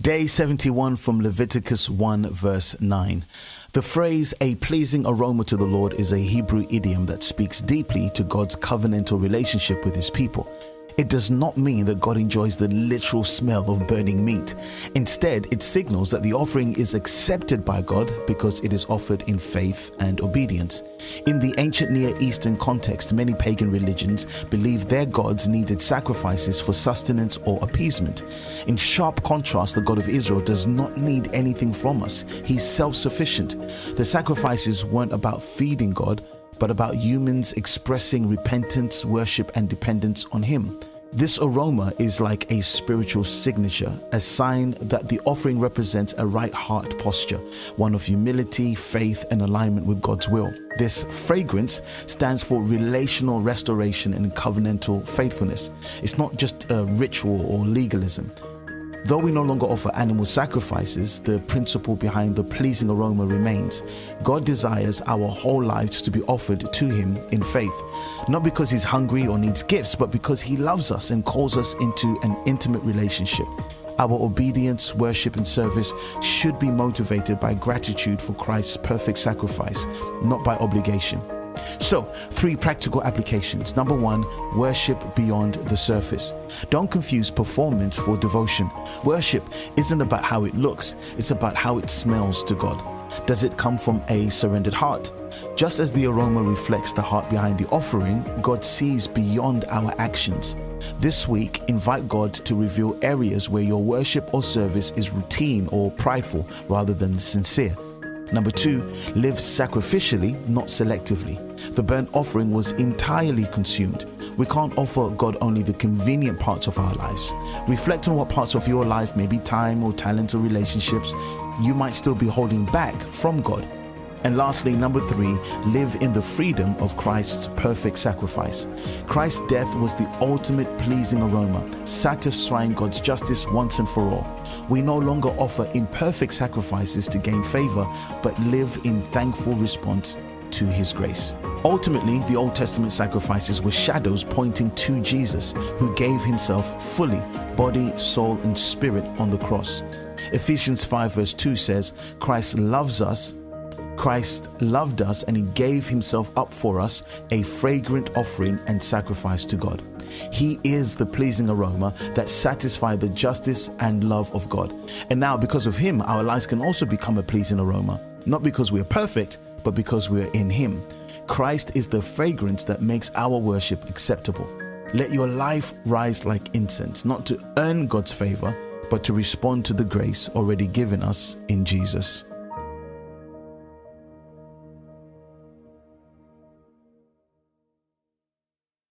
Day 71 from Leviticus 1 verse 9. The phrase, a pleasing aroma to the Lord, is a Hebrew idiom that speaks deeply to God's covenantal relationship with his people. It does not mean that God enjoys the literal smell of burning meat. Instead, it signals that the offering is accepted by God because it is offered in faith and obedience. In the ancient Near Eastern context, many pagan religions believed their gods needed sacrifices for sustenance or appeasement. In sharp contrast, the God of Israel does not need anything from us. He's self-sufficient. The sacrifices weren't about feeding God, but about humans expressing repentance, worship, and dependence on him. This aroma is like a spiritual signature, a sign that the offering represents a right heart posture, one of humility, faith, and alignment with God's will. This fragrance stands for relational restoration and covenantal faithfulness. It's not just a ritual or legalism. Though we no longer offer animal sacrifices, the principle behind the pleasing aroma remains. God desires our whole lives to be offered to him in faith, not because he's hungry or needs gifts, but because he loves us and calls us into an intimate relationship. Our obedience, worship, and service should be motivated by gratitude for Christ's perfect sacrifice, not by obligation. So, 3 practical applications. Number 1, worship beyond the surface. Don't confuse performance for devotion. Worship isn't about how it looks, it's about how it smells to God. Does it come from a surrendered heart? Just as the aroma reflects the heart behind the offering, God sees beyond our actions. This week, invite God to reveal areas where your worship or service is routine or prideful rather than sincere. Number 2, live sacrificially, not selectively. The burnt offering was entirely consumed. We can't offer God only the convenient parts of our lives. Reflect on what parts of your life, maybe time or talent or relationships, you might still be holding back from God. And lastly, number 3, live in the freedom of Christ's perfect sacrifice. Christ's death was the ultimate pleasing aroma, satisfying God's justice once and for all. We no longer offer imperfect sacrifices to gain favor, but live in thankful response to his grace. Ultimately, the Old Testament sacrifices were shadows pointing to Jesus, who gave himself fully, body, soul, and spirit on the cross. Ephesians 5 verse 2 says, Christ loved us and he gave himself up for us, a fragrant offering and sacrifice to God. He is the pleasing aroma that satisfies the justice and love of God. And now, because of him, our lives can also become a pleasing aroma, not because we are perfect, but because we are in him. Christ is the fragrance that makes our worship acceptable. Let your life rise like incense, not to earn God's favor, but to respond to the grace already given us in Jesus.